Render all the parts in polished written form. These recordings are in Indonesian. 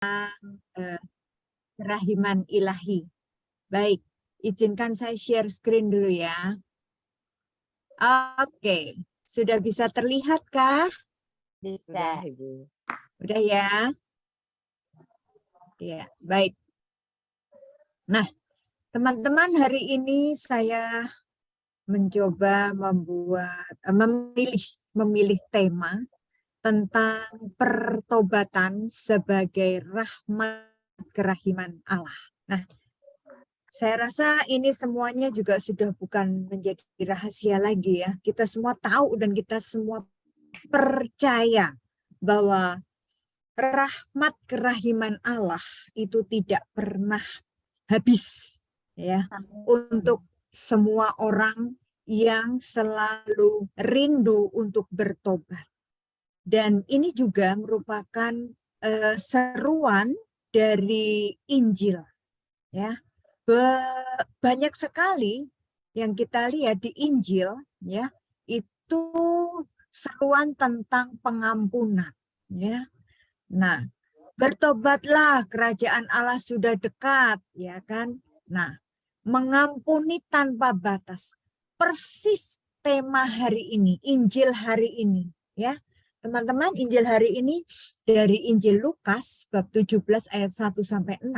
eh, kerahiman ilahi. Baik, izinkan saya share screen dulu ya. Oke, sudah bisa terlihatkah? Bisa. Udah ya? Ya, baik. Nah, teman-teman, hari ini saya mencoba memilih tema tentang pertobatan sebagai rahmat kerahiman Allah. Nah, saya rasa ini semuanya juga sudah bukan menjadi rahasia lagi ya. Kita semua tahu dan kita semua percaya bahwa rahmat kerahiman Allah itu tidak pernah habis ya untuk semua orang yang selalu rindu untuk bertobat. Dan ini juga merupakan seruan dari Injil ya. Banyak sekali yang kita lihat di Injil ya, itu seruan tentang pengampunan ya. Nah, bertobatlah, kerajaan Allah sudah dekat, ya kan? Nah, mengampuni tanpa batas. Persis tema hari ini, Injil hari ini, ya. Teman-teman, Injil hari ini dari Injil Lukas bab 17 ayat 1 sampai 6.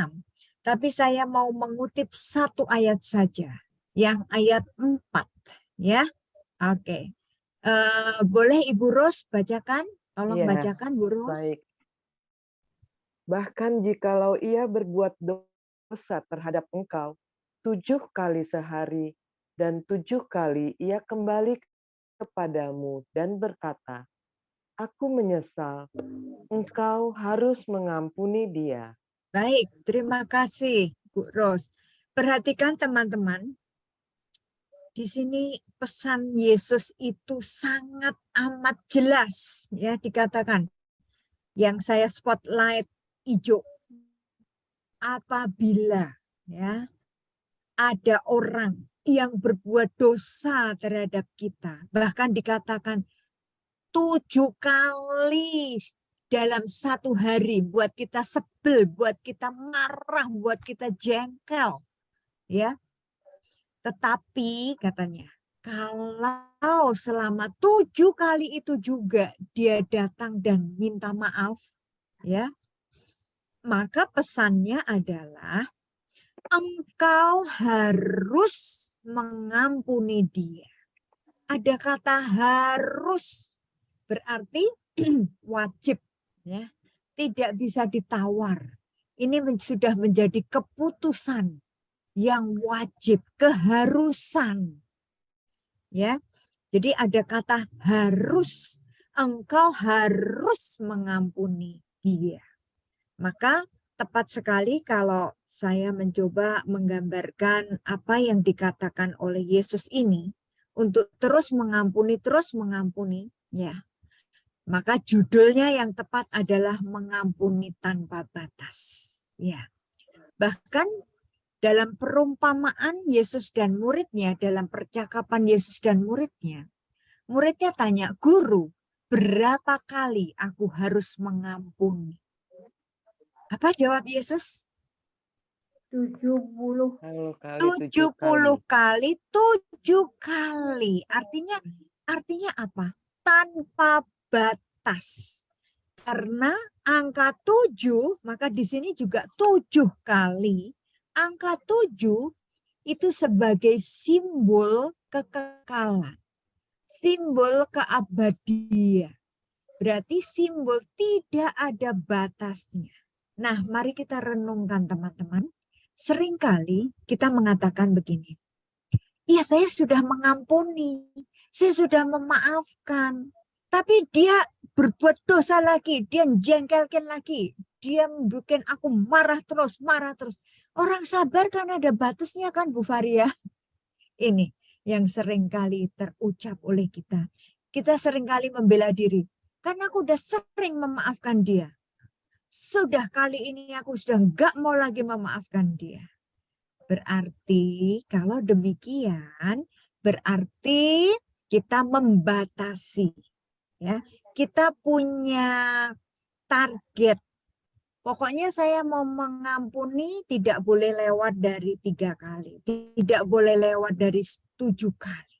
Tapi saya mau mengutip satu ayat saja, yang ayat 4, ya. Oke. Boleh Ibu Ros bacakan? Tolong bacakan, Bu Ros. Baik. Bahkan jikalau ia berbuat dosa terhadap engkau 7 kali sehari, dan 7 kali ia kembali kepadamu dan berkata, Aku menyesal, engkau harus mengampuni dia. Baik, terima kasih Bu Ros. Perhatikan teman-teman, di sini pesan Yesus itu sangat amat jelas ya dikatakan. Yang saya spotlight hijau. Apabila ya ada orang yang berbuat dosa terhadap kita, bahkan dikatakan 7 kali dalam satu hari, buat kita sebel, buat kita marah, buat kita jengkel, ya. Tetapi katanya, kalau selama 7 kali itu juga dia datang dan minta maaf, ya, maka pesannya adalah engkau harus mengampuni dia. Ada kata harus, berarti wajib, ya, tidak bisa ditawar. Ini sudah menjadi keputusan yang wajib, keharusan, ya. Jadi ada kata harus, engkau harus mengampuni dia. Maka tepat sekali kalau saya mencoba menggambarkan apa yang dikatakan oleh Yesus ini untuk terus mengampuni, ya. Maka judulnya yang tepat adalah mengampuni tanpa batas. Ya. Bahkan dalam perumpamaan Yesus dan muridnya, dalam percakapan Yesus dan muridnya tanya, Guru, berapa kali aku harus mengampuni? Apa jawab Yesus? 70 kali, 7 kali. Artinya apa? Tanpa batas. Karena angka 7, maka di sini juga 7 kali. Angka 7 itu sebagai simbol kekekalan. Simbol keabadian. Berarti simbol tidak ada batasnya. Nah, mari kita renungkan teman-teman. Seringkali kita mengatakan begini. Iya, saya sudah mengampuni. Saya sudah memaafkan. Tapi dia berbuat dosa lagi. Dia jengkelkan lagi. Dia bikin aku marah terus. Orang sabar kan ada batasnya kan Bu Faria? Ini yang seringkali terucap oleh kita. Kita seringkali membela diri. Karena aku udah sering memaafkan dia. Sudah kali ini aku sudah nggak mau lagi memaafkan dia. Berarti kalau demikian, berarti kita membatasi. Ya, kita punya target. Pokoknya saya mau mengampuni tidak boleh lewat dari 3 kali. Tidak boleh lewat dari 7 kali.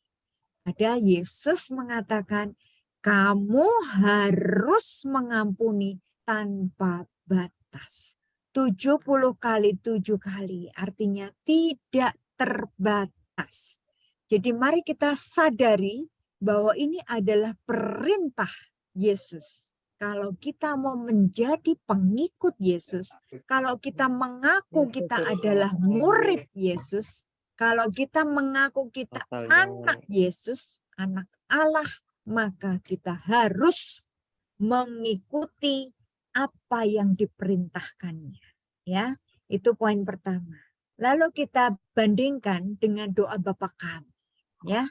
Ada Yesus mengatakan, kamu harus mengampuni tanpa batas. 70 kali 7 kali artinya tidak terbatas. Jadi mari kita sadari bahwa ini adalah perintah Yesus. Kalau kita mau menjadi pengikut Yesus, kalau kita mengaku kita adalah murid Yesus, kalau kita mengaku kita anak Yesus, anak Allah, maka kita harus mengikuti apa yang diperintahkannya. Ya, itu poin pertama. Lalu kita bandingkan dengan doa Bapa kami. Ya,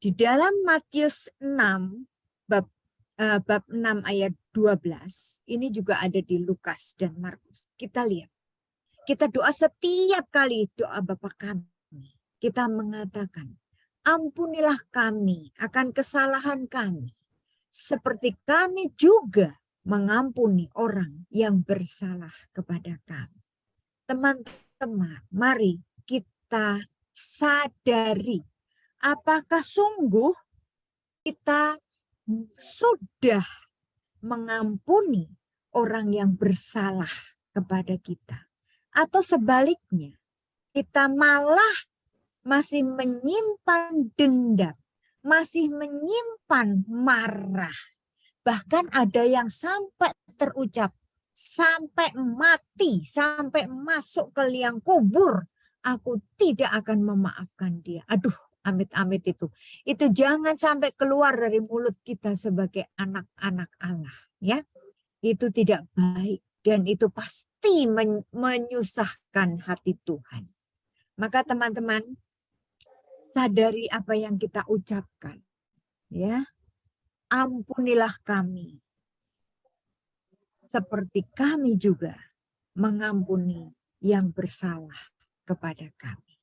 di dalam Matius 6 bab 6 ayat 12, ini juga ada di Lukas dan Markus. Kita lihat. Kita doa setiap kali doa Bapa kami. Kita mengatakan, ampunilah kami akan kesalahan kami. Seperti kami juga mengampuni orang yang bersalah kepada kami. Teman-teman, mari kita sadari apakah sungguh kita sudah mengampuni orang yang bersalah kepada kita. Atau sebaliknya, kita malah masih menyimpan dendam, masih menyimpan marah. Bahkan ada yang sampai terucap, sampai mati, sampai masuk ke liang kubur, aku tidak akan memaafkan dia. Aduh, amit-amit itu. Itu jangan sampai keluar dari mulut kita sebagai anak-anak Allah. Ya, itu tidak baik. Dan itu pasti menyusahkan hati Tuhan. Maka teman-teman, sadari apa yang kita ucapkan. Ya, ampunilah kami. Seperti kami juga mengampuni yang bersalah kepada kami.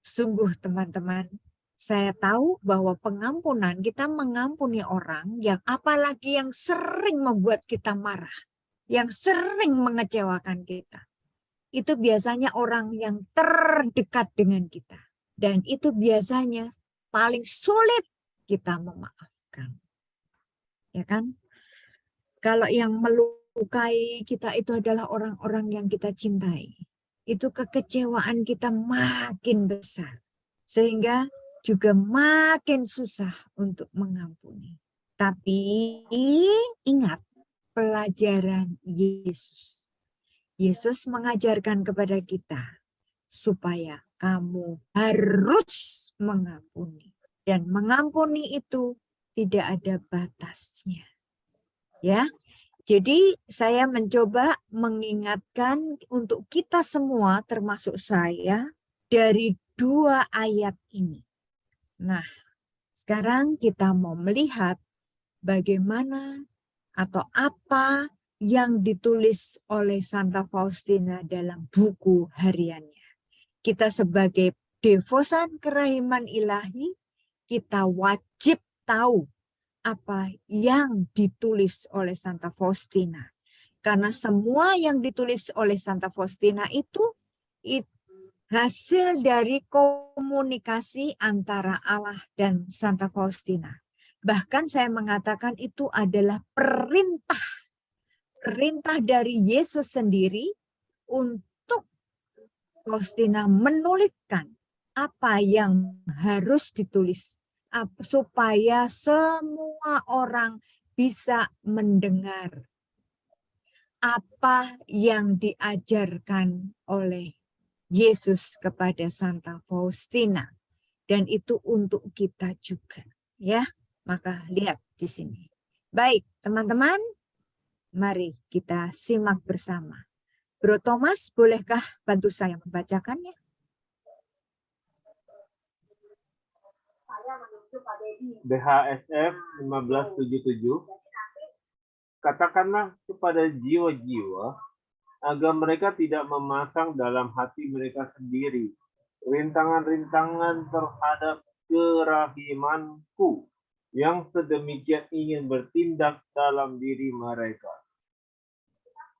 Sungguh teman-teman, saya tahu bahwa pengampunan, kita mengampuni orang yang apalagi yang sering membuat kita marah, yang sering mengecewakan kita. Itu biasanya orang yang terdekat dengan kita. Dan itu biasanya paling sulit kita memaafkan. Ya kan? Kalau yang melukai kita itu adalah orang-orang yang kita cintai. Itu kekecewaan kita makin besar. Sehingga juga makin susah untuk mengampuni. Tapi ingat pelajaran Yesus. Yesus mengajarkan kepada kita supaya kamu harus mengampuni. Dan mengampuni itu tidak ada batasnya. Ya, jadi saya mencoba mengingatkan untuk kita semua termasuk saya dari 2 ayat ini. Nah, sekarang kita mau melihat bagaimana atau apa yang ditulis oleh Santa Faustina dalam buku hariannya. Kita sebagai devosan kerahiman ilahi, kita wajib tahu apa yang ditulis oleh Santa Faustina. Karena semua yang ditulis oleh Santa Faustina itu hasil dari komunikasi antara Allah dan Santa Faustina. Bahkan saya mengatakan itu adalah perintah dari Yesus sendiri untuk Faustina menuliskan apa yang harus ditulis supaya semua orang bisa mendengar apa yang diajarkan oleh Yesus kepada Santa Faustina. Dan itu untuk kita juga. Ya, maka lihat di sini. Baik, teman-teman, mari kita simak bersama. Bro Thomas, bolehkah bantu saya membacakannya? BHSF 1577. Katakanlah kepada jiwa-jiwa agar mereka tidak memasang dalam hati mereka sendiri rintangan-rintangan terhadap kerahimanku yang sedemikian ingin bertindak dalam diri mereka.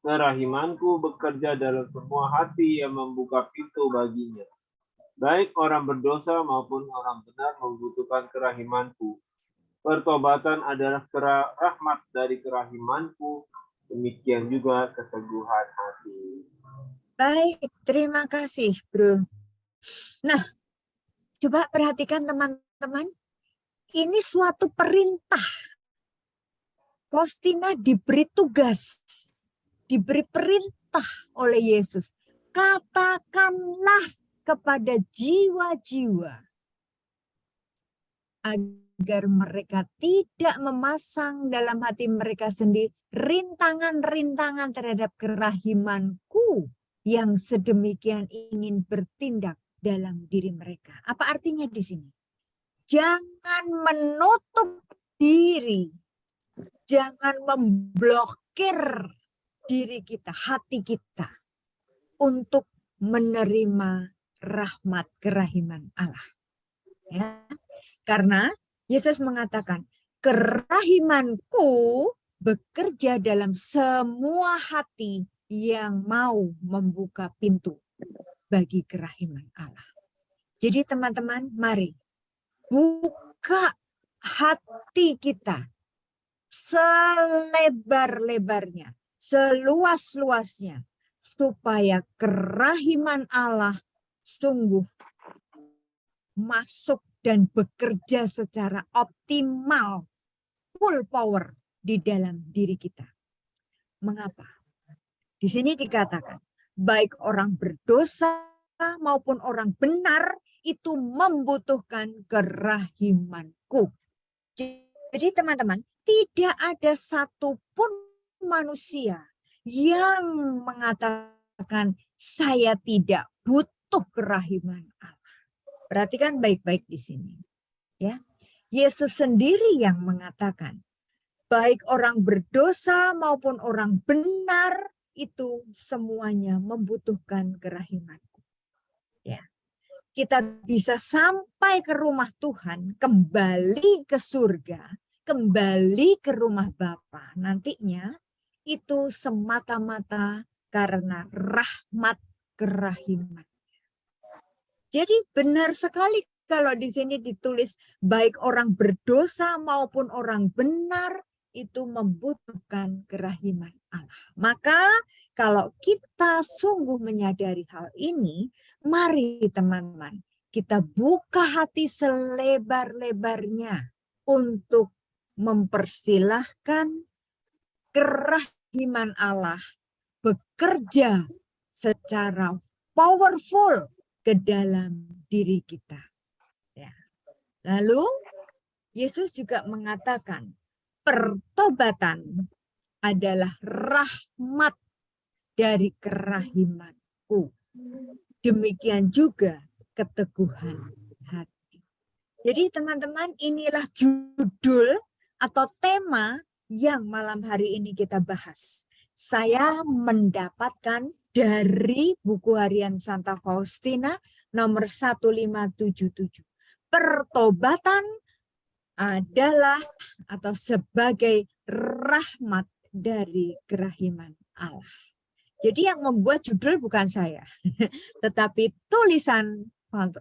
Kerahimanku bekerja dalam semua hati yang membuka pintu baginya. Baik orang berdosa maupun orang benar membutuhkan kerahimanku. Pertobatan adalah rahmat dari kerahimanku, demikian juga keteguhan hati. Baik, terima kasih, Bro. Nah, coba perhatikan teman-teman. Ini suatu perintah. Faustina diberi tugas, diberi perintah oleh Yesus. Katakanlah kepada jiwa-jiwa agar mereka tidak memasang dalam hati mereka sendiri rintangan-rintangan terhadap kerahimanku yang sedemikian ingin bertindak dalam diri mereka. Apa artinya di sini? Jangan menutup diri, jangan memblokir diri kita, hati kita untuk menerima rahmat kerahiman Allah. Ya. Karena Yesus mengatakan, kerahimanku bekerja dalam semua hati yang mau membuka pintu bagi kerahiman Allah. Jadi teman-teman, mari buka hati kita selebar-lebarnya, seluas-luasnya, supaya kerahiman Allah sungguh masuk dan bekerja secara optimal, full power di dalam diri kita. Mengapa? Di sini dikatakan, baik orang berdosa maupun orang benar itu membutuhkan kerahimanku. Jadi teman-teman, tidak ada satupun manusia yang mengatakan saya tidak butuh kerahiman Allah. Perhatikan baik-baik di sini. Ya, Yesus sendiri yang mengatakan, baik orang berdosa maupun orang benar itu semuanya membutuhkan kerahimanku. Ya, kita bisa sampai ke rumah Tuhan, kembali ke surga, kembali ke rumah Bapa. Nantinya itu semata-mata karena rahmat kerahiman. Jadi benar sekali kalau di sini ditulis baik orang berdosa maupun orang benar itu membutuhkan kerahiman Allah. Maka kalau kita sungguh menyadari hal ini, mari teman-teman kita buka hati selebar-lebarnya untuk mempersilahkan kerahiman Allah bekerja secara powerful ke dalam diri kita. Ya. Lalu Yesus juga mengatakan pertobatan adalah rahmat dari kerahimanku. Demikian juga keteguhan hati. Jadi teman-teman, inilah judul atau tema yang malam hari ini kita bahas. Saya mendapatkan dari buku harian Santa Faustina nomor 1577. Pertobatan adalah atau sebagai rahmat dari kerahiman Allah. Jadi yang membuat judul bukan saya, tetapi tulisan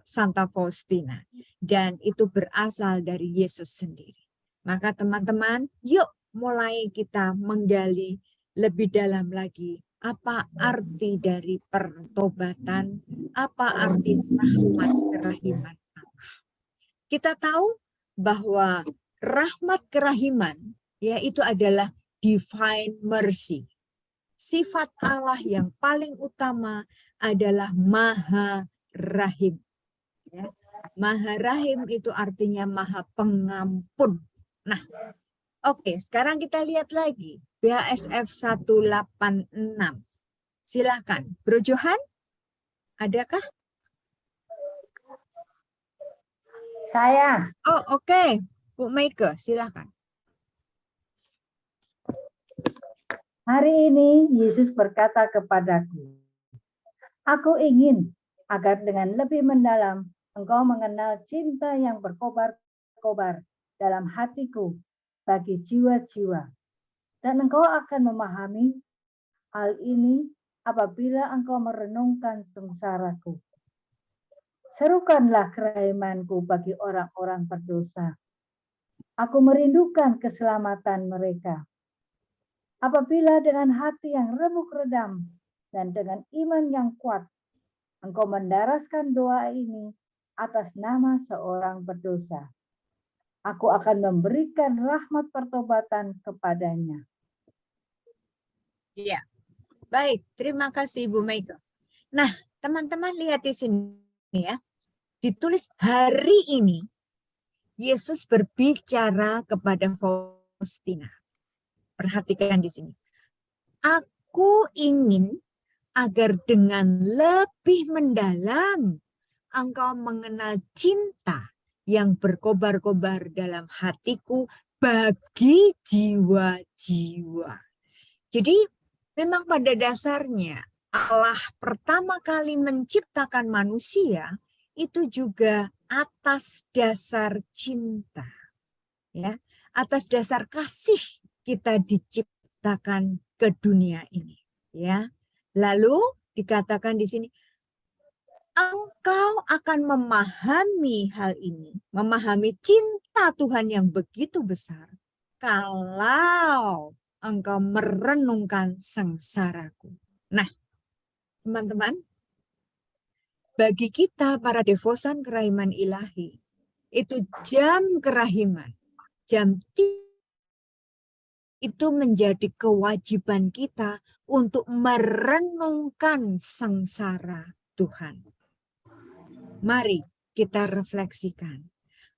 Santa Faustina. Dan itu berasal dari Yesus sendiri. Maka teman-teman, yuk mulai kita menggali lebih dalam lagi. Apa arti dari pertobatan? Apa arti rahmat kerahiman Allah? Kita tahu bahwa rahmat kerahiman yaitu adalah divine mercy. Sifat Allah yang paling utama adalah Maha Rahim. Ya. Maha Rahim itu artinya Maha Pengampun. Nah, oke, sekarang kita lihat lagi. BHSF 186. Silakan. Bro Johan, adakah? Saya. Oh, oke. Bu Meike, silakan. Hari ini Yesus berkata kepadaku, aku ingin agar dengan lebih mendalam engkau mengenal cinta yang berkobar-kobar dalam hatiku bagi jiwa-jiwa. Dan engkau akan memahami hal ini apabila engkau merenungkan sengsaraku. Serukanlah kerahimanku bagi orang-orang berdosa. Aku merindukan keselamatan mereka. Apabila dengan hati yang remuk redam dan dengan iman yang kuat, engkau mendaraskan doa ini atas nama seorang berdosa, aku akan memberikan rahmat pertobatan kepadanya. Iya, baik. Terima kasih Ibu Mega. Nah, teman-teman lihat di sini ya. Ditulis hari ini Yesus berbicara kepada Faustina. Perhatikan di sini. Aku ingin agar dengan lebih mendalam engkau mengenal cinta yang berkobar-kobar dalam hatiku bagi jiwa-jiwa. Jadi memang pada dasarnya Allah pertama kali menciptakan manusia itu juga atas dasar cinta. Ya, atas dasar kasih kita diciptakan ke dunia ini, ya. Lalu dikatakan di sini engkau akan memahami hal ini, memahami cinta Tuhan yang begitu besar kalau engkau merenungkan sengsaraku. Nah, teman-teman, bagi kita para devosan kerahiman ilahi, itu jam kerahiman, jam itu menjadi kewajiban kita untuk merenungkan sengsara Tuhan. Mari kita refleksikan.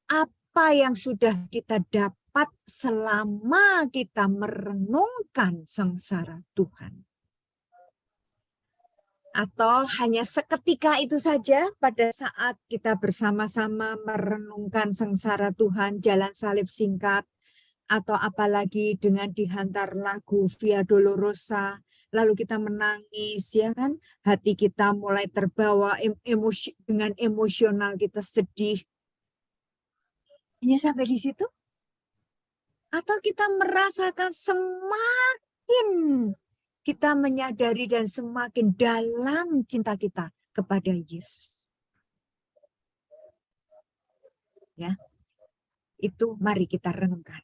Apa yang sudah kita dapat selama kita merenungkan sengsara Tuhan? Atau hanya seketika itu saja pada saat kita bersama-sama merenungkan sengsara Tuhan, jalan salib singkat, atau apalagi dengan dihantar lagu Via Dolorosa, lalu kita menangis, ya kan? Hati kita mulai terbawa dengan emosional, kita sedih. Hanya sampai di situ? Atau kita merasakan semakin kita menyadari dan semakin dalam cinta kita kepada Yesus. Ya, itu mari kita renungkan.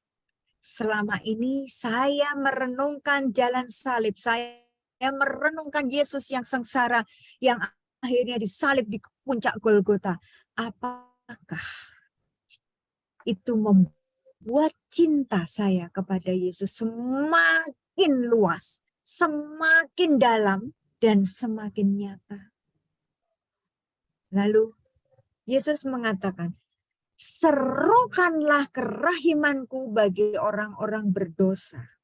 Selama ini saya merenungkan jalan salib, saya merenungkan Yesus yang sengsara, yang akhirnya disalib di puncak Golgota. Apakah itu membuat cinta saya kepada Yesus semakin luas, semakin dalam, dan semakin nyata? Lalu Yesus mengatakan, serukanlah kerahimanku bagi orang-orang berdosa.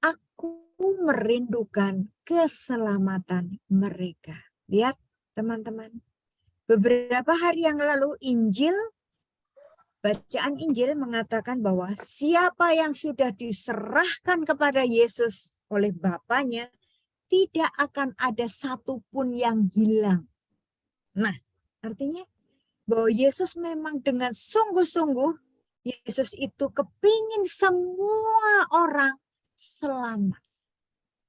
Aku merindukan keselamatan mereka. Lihat teman-teman. Beberapa hari yang lalu bacaan Injil mengatakan bahwa siapa yang sudah diserahkan kepada Yesus oleh Bapanya, tidak akan ada satupun yang hilang. Nah, artinya bahwa Yesus memang dengan sungguh-sungguh, Yesus itu kepingin semua orang selamat.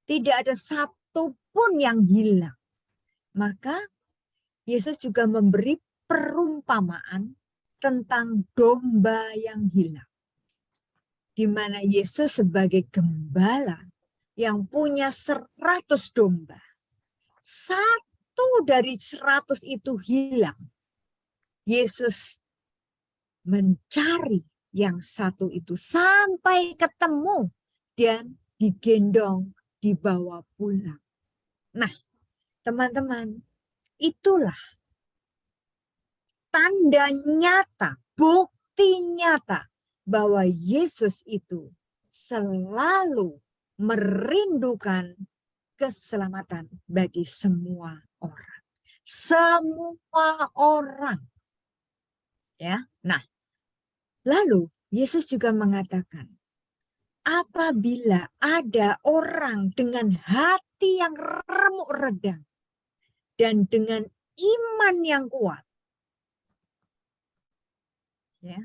Tidak ada satupun yang hilang. Maka Yesus juga memberi perumpamaan tentang domba yang hilang. Di mana Yesus sebagai gembala yang punya 100 domba. Satu dari 100 itu hilang. Yesus mencari yang satu itu sampai ketemu dan digendong, dibawa pulang. Nah, teman-teman, itulah tanda nyata, bukti nyata bahwa Yesus itu selalu merindukan keselamatan bagi semua orang. Semua orang. Ya. Nah, lalu Yesus juga mengatakan, apabila ada orang dengan hati yang remuk redam dan dengan iman yang kuat, ya,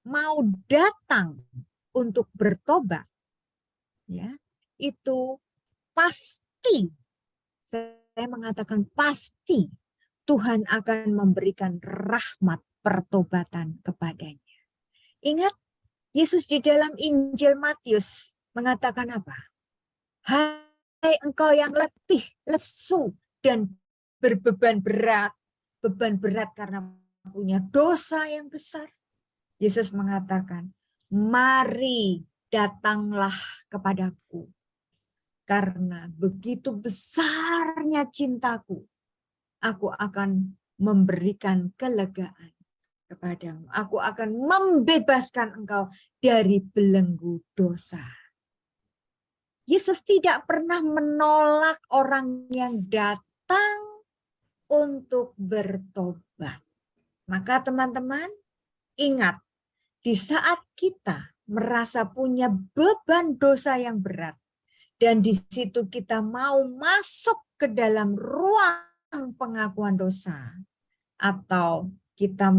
mau datang untuk bertobat, ya, itu pasti pasti, saya mengatakan pasti, Tuhan akan memberikan rahmat pertobatan kepadanya. Ingat, Yesus di dalam Injil Matius mengatakan apa? Hai engkau yang letih, lesu, dan berbeban berat. Beban berat karena punya dosa yang besar. Yesus mengatakan, mari datanglah kepadaku. Karena begitu besarnya cintaku, aku akan memberikan kelegaan kepadamu. Aku akan membebaskan engkau dari belenggu dosa. Yesus tidak pernah menolak orang yang datang untuk bertobat. Maka teman-teman, ingat, di saat kita merasa punya beban dosa yang berat, dan di situ kita mau masuk ke dalam ruang pengakuan dosa, atau kita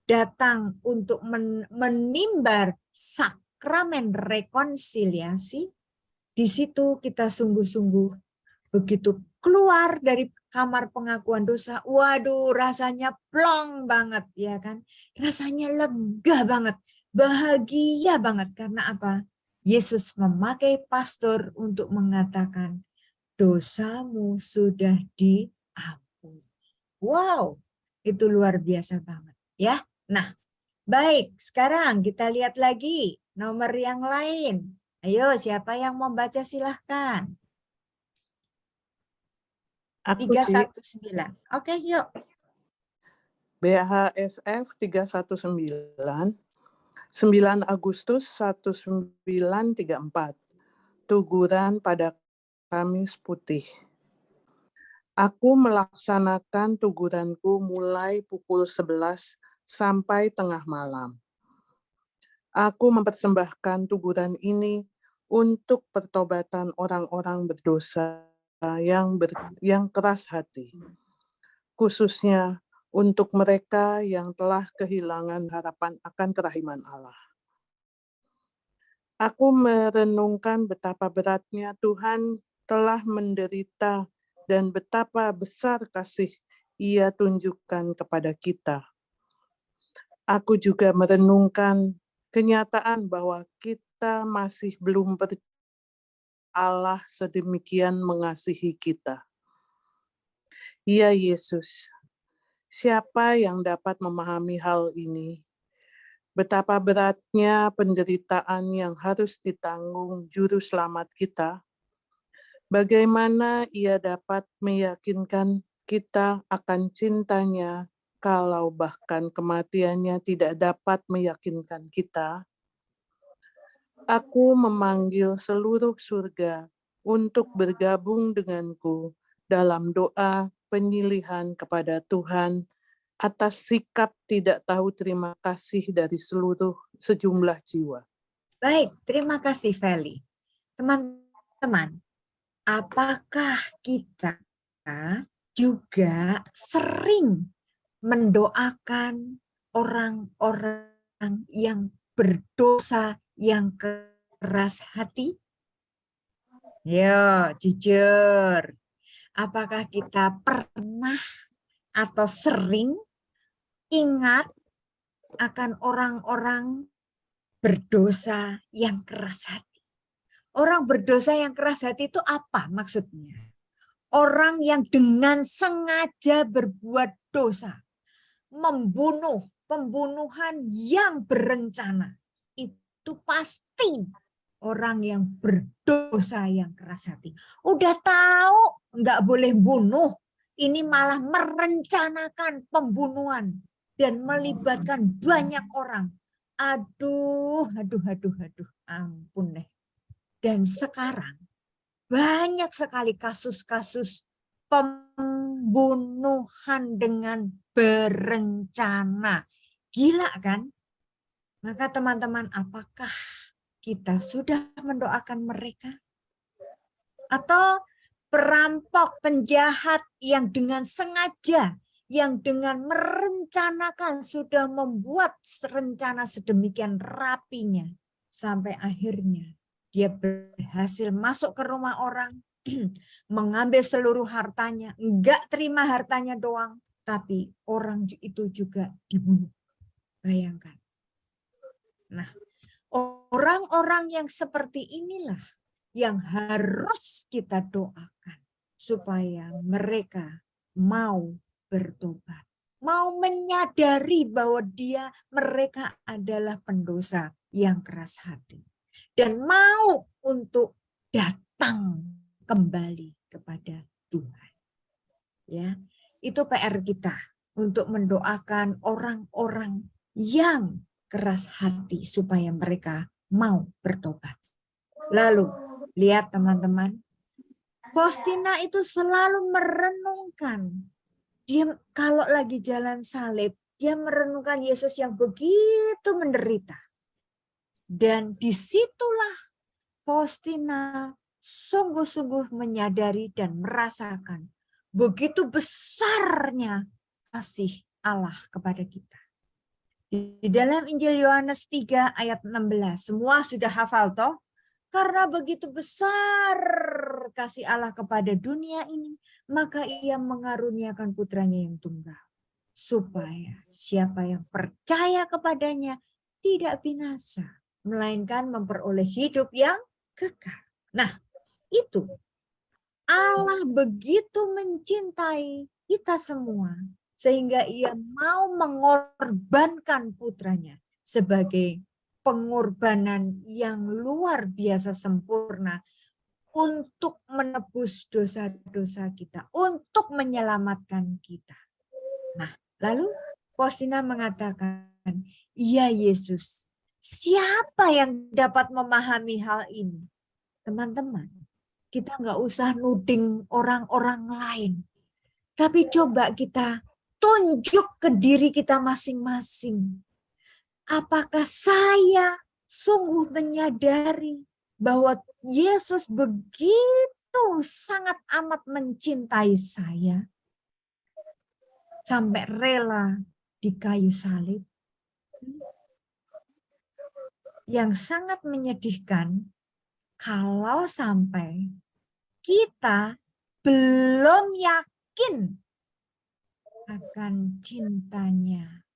datang untuk menimbar sakramen rekonsiliasi, di situ kita sungguh-sungguh begitu keluar dari kamar pengakuan dosa, waduh rasanya plong banget ya kan, rasanya lega banget, bahagia banget. Karena apa? Yesus memakai pastor untuk mengatakan dosamu sudah diampuni. Wow, itu luar biasa banget ya. Nah, baik, sekarang kita lihat lagi nomor yang lain. Ayo, siapa yang mau baca silahkan. Aku sih 319. Oke, yuk. BHSF 319 9 Agustus 1934. Tuguran pada Kamis Putih. Aku melaksanakan tuguranku mulai pukul 11 sampai tengah malam. Aku mempersembahkan tuguran ini untuk pertobatan orang-orang berdosa yang keras hati, khususnya untuk mereka yang telah kehilangan harapan akan kerahiman Allah. Aku merenungkan betapa beratnya Tuhan telah menderita dan betapa besar kasih Ia tunjukkan kepada kita. Aku juga merenungkan kenyataan bahwa kita masih belum percaya Allah sedemikian mengasihi kita. Ya Yesus, siapa yang dapat memahami hal ini? Betapa beratnya penderitaan yang harus ditanggung juru selamat kita. Bagaimana Ia dapat meyakinkan kita akan cintanya kalau bahkan kematiannya tidak dapat meyakinkan kita? Aku memanggil seluruh surga untuk bergabung denganku dalam doa penyilihan kepada Tuhan atas sikap tidak tahu terima kasih dari sejumlah jiwa. Baik, terima kasih Feli. Teman-teman, apakah kita juga sering mendoakan orang-orang yang berdosa, yang keras hati? Yo, jujur. Apakah kita pernah atau sering ingat akan orang-orang berdosa yang keras hati? Orang berdosa yang keras hati itu apa maksudnya? Orang yang dengan sengaja berbuat dosa, membunuh, pembunuhan yang berencana. Itu pasti orang yang berdosa yang keras hati. Udah tahu nggak boleh bunuh, ini malah merencanakan pembunuhan dan melibatkan banyak orang. Aduh, ampun deh. Dan sekarang banyak sekali kasus-kasus pembunuhan dengan berencana. Gila kan? Maka teman-teman, apakah kita sudah mendoakan mereka? Atau perampok, penjahat yang dengan sengaja, yang dengan merencanakan sudah membuat rencana sedemikian rapinya, sampai akhirnya dia berhasil masuk ke rumah orang mengambil seluruh hartanya, enggak terima hartanya doang, tapi orang itu juga dibunuh. Bayangkan. Nah, orang-orang yang seperti inilah yang harus kita doakan supaya mereka mau bertobat, mau menyadari bahwa mereka adalah pendosa yang keras hati dan mau untuk datang kembali kepada Tuhan. Ya, itu PR kita untuk mendoakan orang-orang yang keras hati supaya mereka mau bertobat. Lalu, lihat teman-teman, Faustina itu selalu merenungkan. Dia kalau lagi jalan salib, dia merenungkan Yesus yang begitu menderita. Dan disitulah Faustina sungguh-sungguh menyadari dan merasakan begitu besarnya kasih Allah kepada kita. Di dalam Injil Yohanes 3 ayat 16, semua sudah hafal toh? Karena begitu besar kasih Allah kepada dunia ini, maka ia mengaruniakan putranya yang tunggal. Supaya siapa yang percaya kepadanya tidak binasa, melainkan memperoleh hidup yang kekal. Nah, itu Allah begitu mencintai kita semua, sehingga ia mau mengorbankan putranya sebagai pengorbanan yang luar biasa sempurna untuk menebus dosa-dosa kita, untuk menyelamatkan kita. Nah, lalu Faustina mengatakan, "Ya Yesus, siapa yang dapat memahami hal ini?" Teman-teman, kita nggak usah nuding orang-orang lain. Tapi coba kita tunjuk ke diri kita masing-masing. Apakah saya sungguh menyadari bahwa Yesus begitu sangat amat mencintai saya sampai rela di kayu salib? Yang sangat menyedihkan kalau sampai kita belum yakin akan cintanya.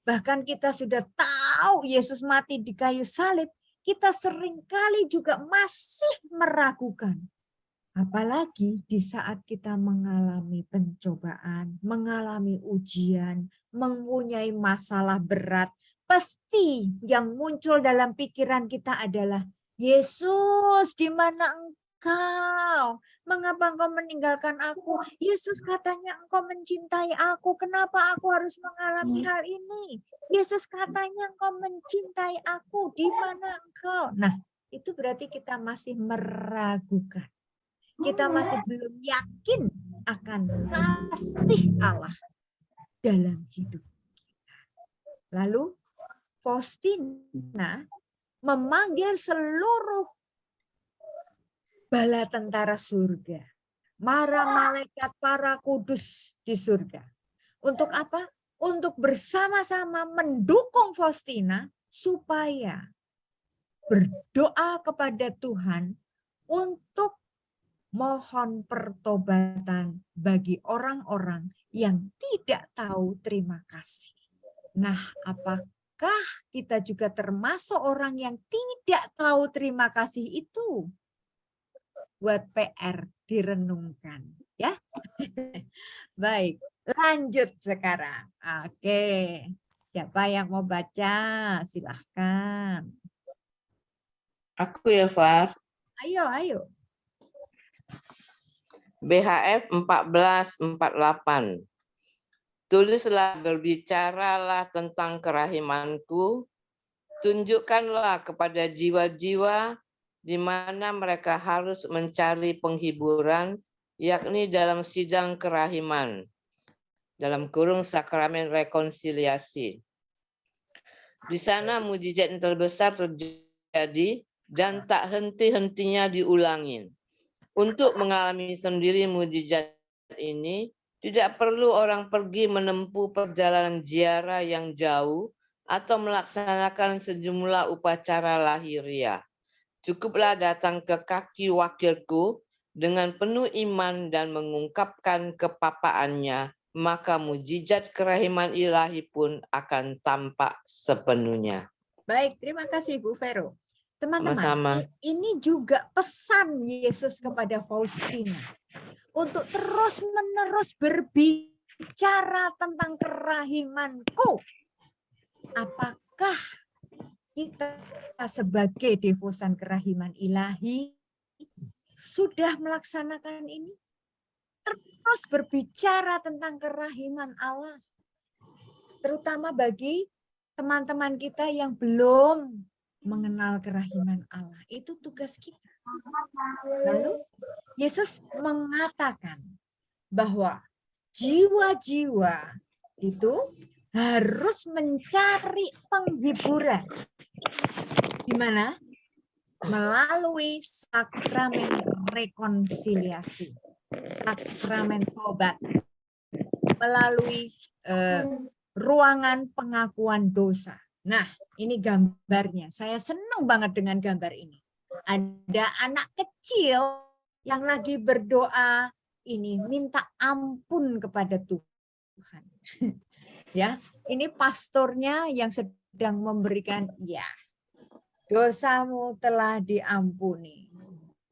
Bahkan kita sudah tahu Yesus mati di kayu salib, kita seringkali juga masih meragukan. Apalagi di saat kita mengalami pencobaan, mengalami ujian, mempunyai masalah berat, pasti yang muncul dalam pikiran kita adalah, Yesus, di mana Engkau? Mengapa Engkau meninggalkan aku? Yesus, katanya Engkau mencintai aku. Kenapa aku harus mengalami hal ini? Yesus, katanya Engkau mencintai aku. Di mana Engkau? Nah, itu berarti kita masih meragukan. Kita masih belum yakin akan kasih Allah dalam hidup kita. Lalu Faustina memanggil seluruh bala tentara surga, para malaikat, para kudus di surga. Untuk apa? Untuk bersama-sama mendukung Faustina supaya berdoa kepada Tuhan untuk mohon pertobatan bagi orang-orang yang tidak tahu terima kasih. Nah, apakah kita juga termasuk orang yang tidak tahu terima kasih itu? Buat PR direnungkan, ya. Baik, lanjut sekarang. Oke, siapa yang mau baca? Silahkan. Aku ya, Far. Ayo. BHF 1448. Tulislah, berbicaralah tentang kerahimanku, tunjukkanlah kepada jiwa-jiwa di mana mereka harus mencari penghiburan, yakni dalam sidang kerahiman, dalam kurung sakramen rekonsiliasi. Di sana mujizat yang terbesar terjadi dan tak henti-hentinya diulangi. Untuk mengalami sendiri mujizat ini, tidak perlu orang pergi menempuh perjalanan ziarah yang jauh atau melaksanakan sejumlah upacara lahiriah. Cukuplah datang ke kaki wakilku dengan penuh iman dan mengungkapkan kepapaannya, maka mujizat kerahiman ilahi pun akan tampak sepenuhnya. Baik, terima kasih Bu Vero. Teman-teman, Sama-sama. ini juga pesan Yesus kepada Faustina untuk terus-menerus berbicara tentang kerahimanku. Apakah kita sebagai devosan kerahiman ilahi sudah melaksanakan ini? Terus berbicara tentang kerahiman Allah. Terutama bagi teman-teman kita yang belum mengenal kerahiman Allah. Itu tugas kita. Lalu Yesus mengatakan bahwa jiwa-jiwa itu harus mencari penghiburan. Di mana? Melalui sakramen rekonsiliasi, sakramen tobat, melalui ruangan pengakuan dosa. Nah, ini gambarnya. Saya senang banget dengan gambar ini. Ada anak kecil yang lagi berdoa ini minta ampun kepada Tuhan. Ya, ini pastornya yang sedang memberikan ya, dosamu telah diampuni.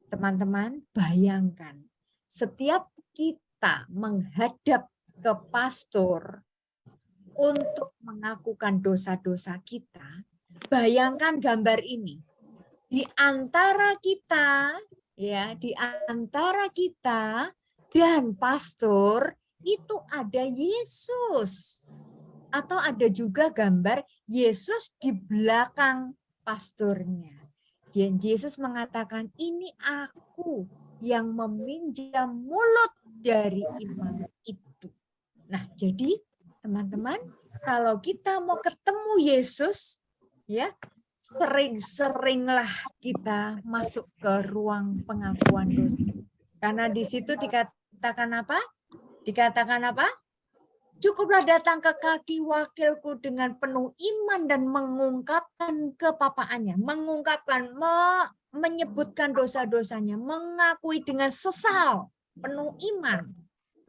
Teman-teman, bayangkan setiap kita menghadap ke pastor untuk mengakukan dosa-dosa kita, bayangkan gambar ini. Di antara kita, ya, di antara kita dan pastor itu ada Yesus. Atau ada juga gambar Yesus di belakang pastornya. Yesus mengatakan, ini aku yang meminjam mulut dari imam itu. Nah, jadi teman-teman, kalau kita mau ketemu Yesus, ya, sering-seringlah kita masuk ke ruang pengakuan dosa. Karena di situ dikatakan apa? Dikatakan apa? Cukuplah datang ke kaki wakilku dengan penuh iman dan mengungkapkan kepapaannya, mengungkapkan, menyebutkan dosa-dosanya, mengakui dengan sesal, penuh iman,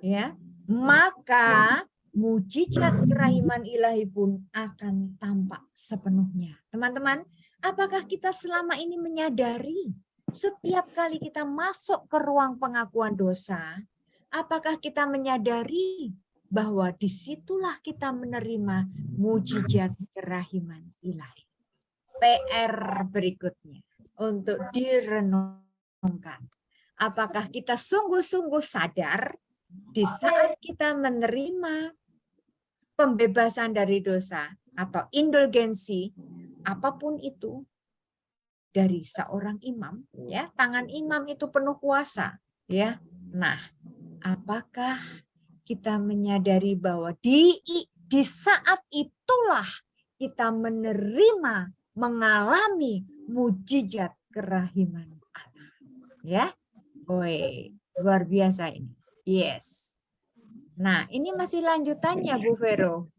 ya. Maka mujizat kerahiman ilahi pun akan tampak sepenuhnya. Teman-teman, apakah kita selama ini menyadari setiap kali kita masuk ke ruang pengakuan dosa, apakah kita menyadari bahwa disitulah kita menerima mujizat kerahiman ilahi? PR berikutnya untuk direnungkan. Apakah kita sungguh-sungguh sadar di saat kita menerima pembebasan dari dosa atau indulgensi, apapun itu, dari seorang imam, ya, tangan imam itu penuh kuasa, ya. Nah, apakah kita menyadari bahwa di saat itulah kita menerima, mengalami mujizat kerahiman Allah. Ya, woi, luar biasa ini. Yes. Nah, ini masih lanjutannya, Bu Vero.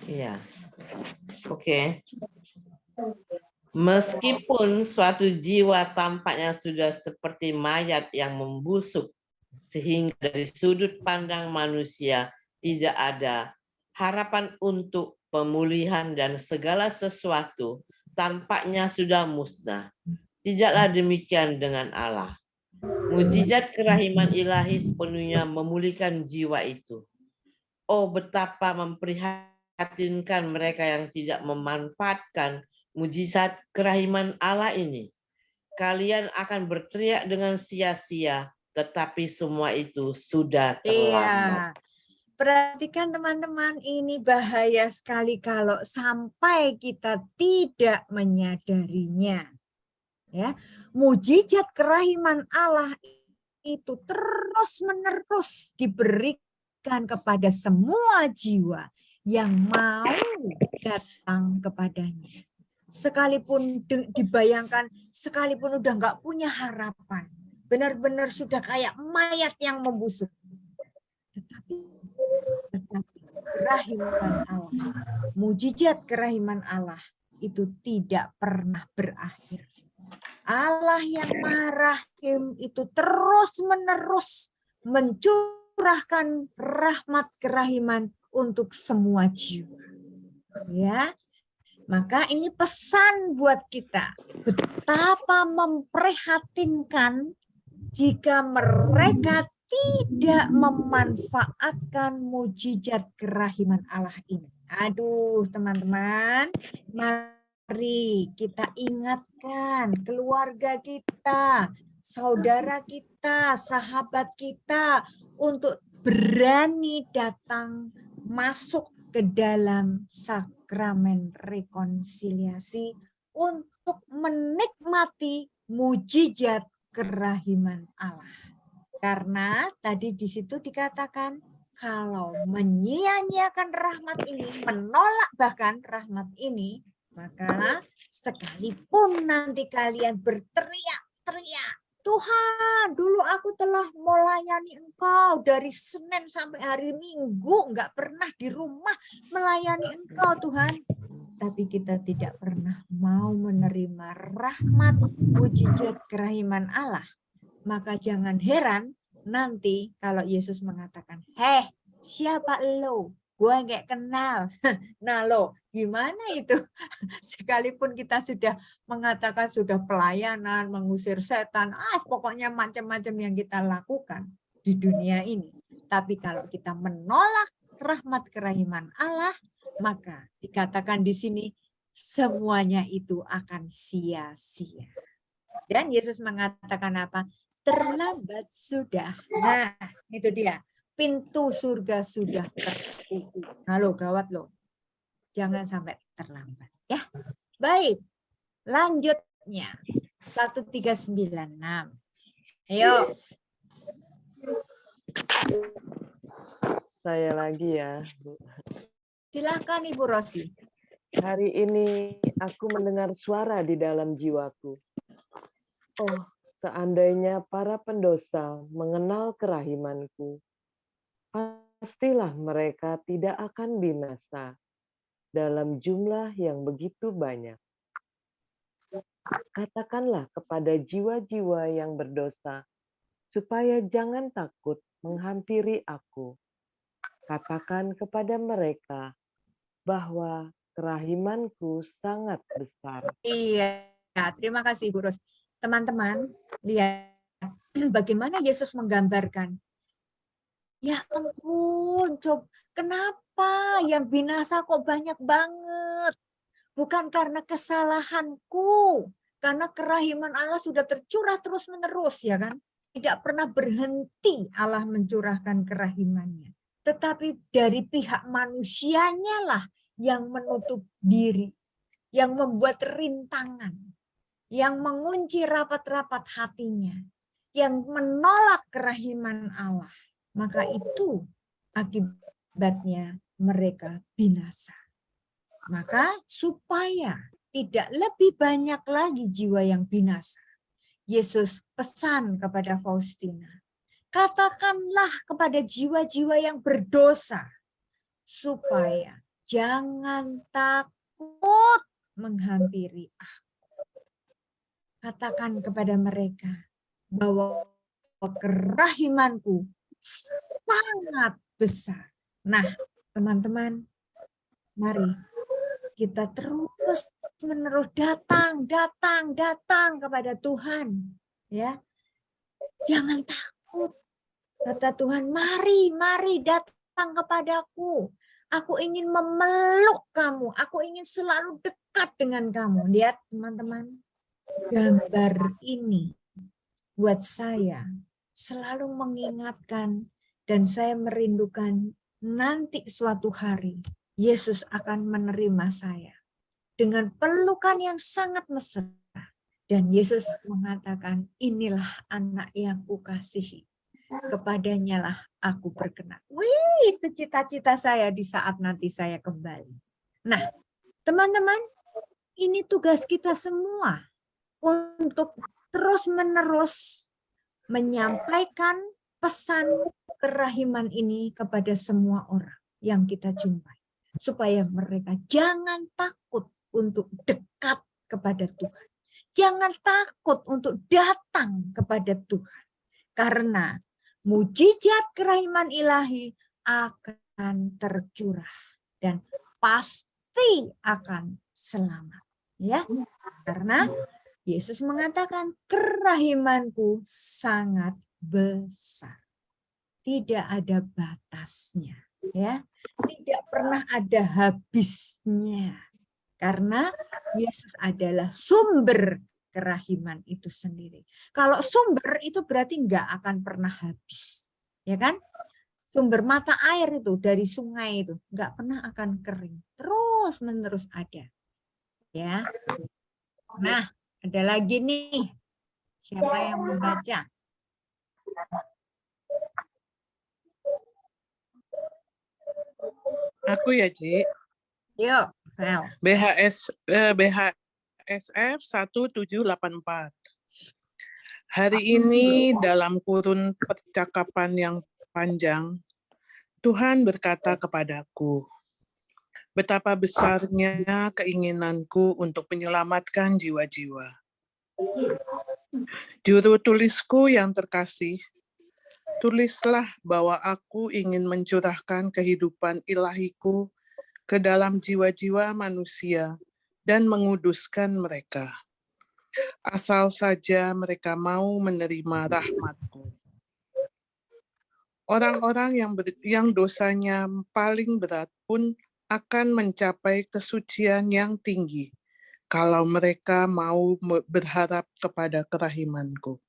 Iya. Oke. Meskipun suatu jiwa tampaknya sudah seperti mayat yang membusuk, sehingga dari sudut pandang manusia tidak ada harapan untuk pemulihan dan segala sesuatu tampaknya sudah musnah. Tidaklah demikian dengan Allah. Mujizat kerahiman ilahi sepenuhnya memulihkan jiwa itu. Oh, betapa memprihatinkan mereka yang tidak memanfaatkan mujizat kerahiman Allah ini. Kalian akan berteriak dengan sia-sia, tetapi semua itu sudah terlambat. Iya. Perhatikan teman-teman, ini bahaya sekali kalau sampai kita tidak menyadarinya. Ya, mujizat kerahiman Allah itu terus-menerus diberikan kepada semua jiwa yang mau datang kepadanya. Sekalipun dibayangkan, sekalipun udah nggak punya harapan, benar-benar sudah kayak mayat yang membusuk. Tetapi kerahiman Allah, mujizat kerahiman Allah itu tidak pernah berakhir. Allah yang Maha Rahim itu terus-menerus mencurahkan rahmat kerahiman untuk semua jiwa. Ya, maka ini pesan buat kita. Betapa memprihatinkan jika mereka tidak memanfaatkan mujizat kerahiman Allah ini. Aduh, teman-teman, mari kita ingatkan keluarga kita, saudara kita, sahabat kita untuk berani datang masuk ke dalam sakramen rekonsiliasi untuk menikmati mujizat kerahiman Allah. Karena tadi di situ dikatakan kalau menyia-nyiakan rahmat ini, menolak bahkan rahmat ini, maka sekalipun nanti kalian berteriak-teriak, Tuhan, dulu aku telah melayani Engkau dari Senin sampai hari Minggu, nggak pernah di rumah melayani Engkau, Tuhan. Tapi kita tidak pernah mau menerima rahmat mujizat kerahiman Allah. Maka jangan heran nanti kalau Yesus mengatakan, heh, siapa lo? Gue nggak kenal. Nah lo, gimana itu? Sekalipun kita sudah mengatakan sudah pelayanan, mengusir setan, pokoknya macam-macam yang kita lakukan di dunia ini. Tapi kalau kita menolak rahmat kerahiman Allah, maka dikatakan di sini semuanya itu akan sia-sia. Dan Yesus mengatakan apa? Terlambat sudah. Nah, itu dia. Pintu surga sudah tertutup. Nah, lo gawat lo. Jangan sampai terlambat. Ya, baik. Lanjutnya. 1396. Ayo. Saya lagi ya, Bu. Silakan Ibu Rosi. Hari ini aku mendengar suara di dalam jiwaku. Oh, seandainya para pendosa mengenal kerahimanku, pastilah mereka tidak akan binasa dalam jumlah yang begitu banyak. Katakanlah kepada jiwa-jiwa yang berdosa, supaya jangan takut menghampiri aku. Katakan kepada mereka bahwa kerahimanku sangat besar. Iya, terima kasih Bu Ros. Teman-teman, lihat bagaimana Yesus menggambarkan. Ya ampun, kenapa yang binasa kok banyak banget? Bukan karena kesalahanku, karena kerahiman Allah sudah tercurah terus-menerus, ya kan? Tidak pernah berhenti Allah mencurahkan kerahimannya. Tetapi dari pihak manusianya lah yang menutup diri, yang membuat rintangan, yang mengunci rapat-rapat hatinya, yang menolak kerahiman Allah. Maka itu akibatnya mereka binasa. Maka supaya tidak lebih banyak lagi jiwa yang binasa, Yesus pesan kepada Faustina, katakanlah kepada jiwa-jiwa yang berdosa, supaya jangan takut menghampiri aku. Katakan kepada mereka bahwa kerahimanku sangat besar. Nah, teman-teman, mari kita terus menerus datang kepada Tuhan, ya. Jangan takut. Kata Tuhan, mari datang kepadaku. Aku ingin memeluk kamu, aku ingin selalu dekat dengan kamu. Lihat teman-teman, gambar ini buat saya selalu mengingatkan dan saya merindukan nanti suatu hari Yesus akan menerima saya dengan pelukan yang sangat mesra. Dan Yesus mengatakan, inilah anak yang kukasihi. Kepadanya lah aku berkenan. Wih, itu cita-cita saya di saat nanti saya kembali. Nah, teman-teman, ini tugas kita semua untuk terus-menerus menyampaikan pesan kerahiman ini kepada semua orang yang kita jumpai. Supaya mereka jangan takut untuk dekat kepada Tuhan. jangan takut untuk datang kepada Tuhan. Karena mujizat kerahiman ilahi akan tercurah dan pasti akan selamat. Ya, karena Yesus mengatakan kerahimanku sangat besar. Tidak ada batasnya, ya. Tidak pernah ada habisnya. Karena Yesus adalah sumber kerahiman itu sendiri. Kalau sumber itu berarti nggak akan pernah habis, ya kan? Sumber mata air itu dari sungai itu nggak pernah akan kering, terus menerus ada, ya. Nah, ada lagi nih, siapa yang membaca? Aku ya, Ci. Yuk, Vel. BHSF 1784. Hari ini dalam kurun percakapan yang panjang, Tuhan berkata kepadaku, betapa besarnya keinginanku untuk menyelamatkan jiwa-jiwa. Juru tulisku yang terkasih, tulislah bahwa aku ingin mencurahkan kehidupan ilahiku ke dalam jiwa-jiwa manusia dan menguduskan mereka. Asal saja mereka mau menerima rahmat-Ku. Orang-orang yang dosanya paling berat pun akan mencapai kesucian yang tinggi kalau mereka mau berharap kepada kerahiman-Ku.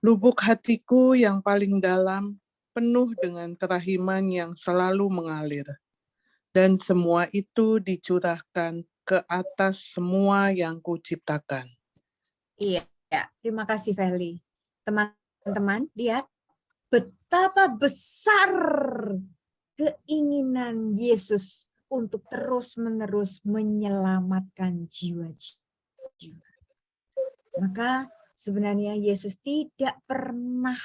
Lubuk hatiku yang paling dalam penuh dengan kerahiman yang selalu mengalir, dan semua itu dicurahkan ke atas semua yang Kuciptakan. Iya, terima kasih Feli. Teman-teman, lihat betapa besar keinginan Yesus untuk terus-menerus menyelamatkan jiwa-jiwa. Maka sebenarnya Yesus tidak pernah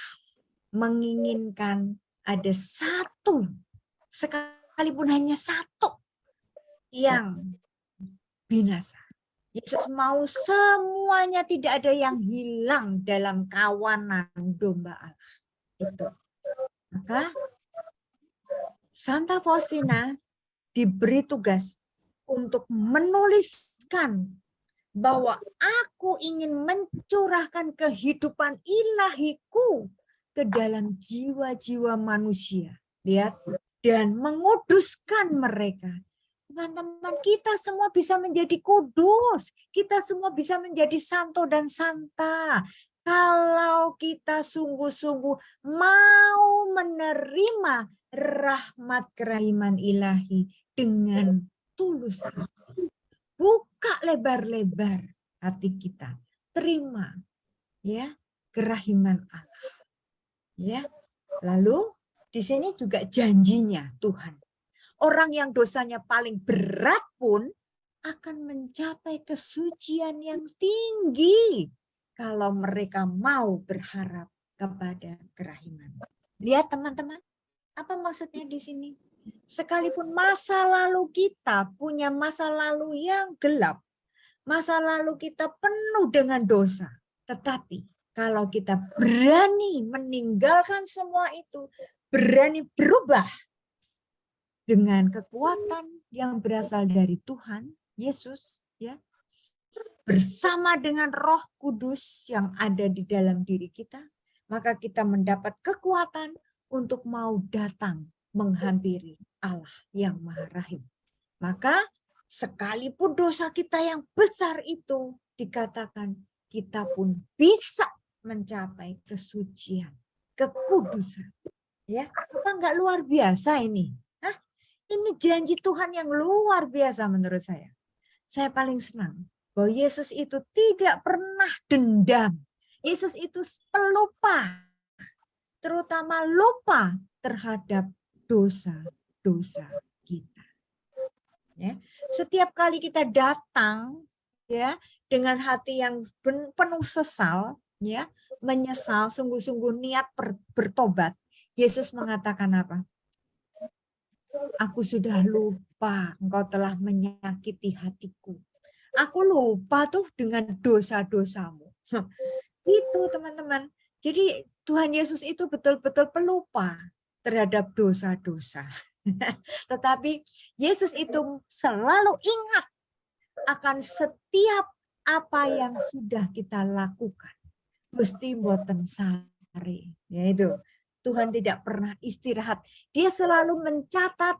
menginginkan ada satu, sekalipun hanya satu, yang binasa. Yesus mau semuanya, tidak ada yang hilang dalam kawanan domba Allah. Itu. Maka Santa Faustina diberi tugas untuk menuliskan bahwa aku ingin mencurahkan kehidupan ilahiku ke dalam jiwa-jiwa manusia. Lihat, dan menguduskan mereka. Teman-teman, kita semua bisa menjadi kudus. Kita semua bisa menjadi santo dan santa. Kalau kita sungguh-sungguh mau menerima rahmat kerahiman ilahi dengan tulus hati. Buka lebar-lebar hati kita. Terima ya kerahiman Allah. Ya. Lalu di sini juga janjinya Tuhan. Orang yang dosanya paling berat pun akan mencapai kesucian yang tinggi kalau mereka mau berharap kepada kerahiman. Lihat teman-teman, apa maksudnya di sini? Sekalipun masa lalu kita punya masa lalu yang gelap, masa lalu kita penuh dengan dosa, tetapi kalau kita berani meninggalkan semua itu, berani berubah dengan kekuatan yang berasal dari Tuhan Yesus, ya, bersama dengan Roh Kudus yang ada di dalam diri kita, maka kita mendapat kekuatan untuk mau datang menghampiri Allah yang Maha Rahim. Maka sekalipun dosa kita yang besar itu, dikatakan kita pun bisa mencapai kesucian, kekudusan. Ya, apa enggak luar biasa ini? Hah? Ini janji Tuhan yang luar biasa menurut saya. Saya paling senang bahwa Yesus itu tidak pernah dendam. Yesus itu pelupa, terutama lupa terhadap dosa-dosa kita. Ya, setiap kali kita datang ya dengan hati yang penuh sesal, ya, menyesal, sungguh-sungguh niat bertobat, Yesus mengatakan apa? Aku sudah lupa, engkau telah menyakiti hatiku. Aku lupa tuh dengan dosa-dosamu. Itu teman-teman. Jadi Tuhan Yesus itu betul-betul pelupa terhadap dosa-dosa. Tetapi Yesus itu selalu ingat akan setiap apa yang sudah kita lakukan. Gusti mboten sare. Yaitu Tuhan tidak pernah istirahat. Dia selalu mencatat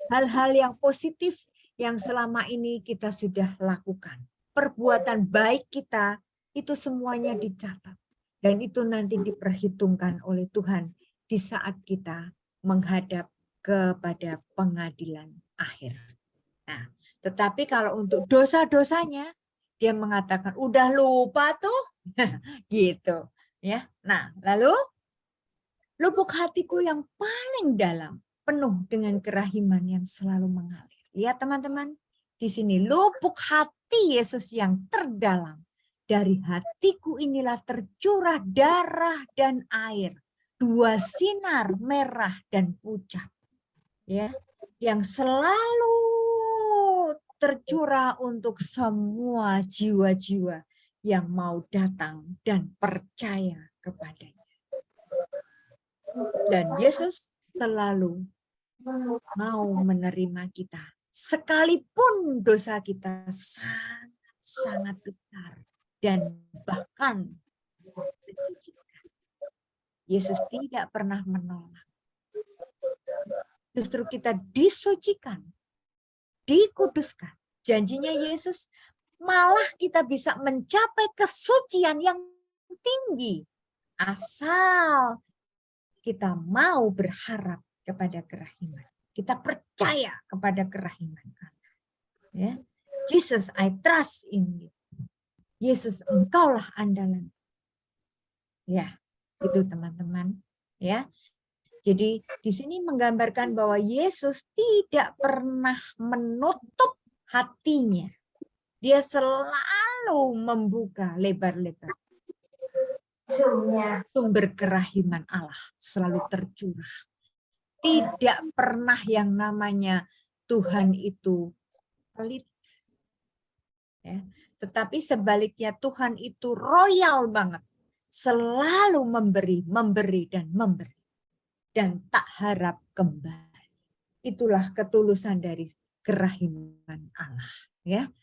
hal-hal yang positif yang selama ini kita sudah lakukan. Perbuatan baik kita itu semuanya dicatat. Dan itu nanti diperhitungkan oleh Tuhan di saat kita menghadap kepada pengadilan akhir. Nah, tetapi kalau untuk dosa-dosanya, dia mengatakan, udah lupa tuh. Gitu. Ya. Nah, lalu lubuk hatiku yang paling dalam, penuh dengan kerahiman yang selalu mengalir. Lihat teman-teman, di sini lubuk hati Yesus yang terdalam. Dari hatiku inilah tercurah darah dan air, dua sinar merah dan pucat, ya, yang selalu tercurah untuk semua jiwa-jiwa yang mau datang dan percaya kepadanya. Dan Yesus selalu mau menerima kita, sekalipun dosa kita sangat besar dan bahkan menjijikkan. Yesus tidak pernah menolak. Justru kita disucikan, dikuduskan. Janjinya Yesus malah kita bisa mencapai kesucian yang tinggi asal kita mau berharap kepada kerahiman. Kita percaya kepada kerahiman Allah. Ya. Jesus, I trust in you. Yesus, engkaulah andalan. Ya, itu teman-teman. Ya. Jadi di sini menggambarkan bahwa Yesus tidak pernah menutup hatinya. Dia selalu membuka lebar-lebar. Sumber kerahiman Allah selalu tercurah. Tidak pernah yang namanya Tuhan itu pelit. Ya. Tetapi sebaliknya Tuhan itu royal banget. Selalu memberi, dan memberi. Dan tak harap kembali. Itulah ketulusan dari kerahiman Allah. Ya.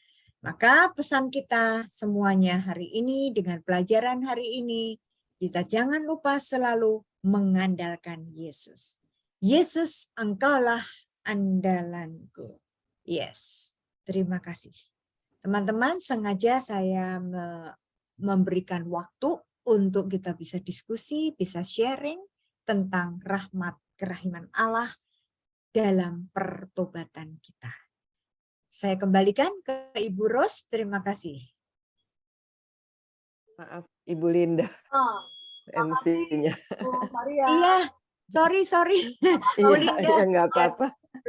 Maka pesan kita semuanya hari ini dengan pelajaran hari ini, kita jangan lupa selalu mengandalkan Yesus. Yesus, engkaulah andalanku. Yes, terima kasih. Teman-teman, sengaja saya memberikan waktu untuk kita bisa diskusi, bisa sharing tentang rahmat kerahiman Allah dalam pertobatan kita. Saya kembalikan ke Ibu Ros, terima kasih. Maaf, Ibu Linda, MC-nya. Bu Maria. Iya, sorry. Bu Iya, Linda. iya, nggak apa-apa.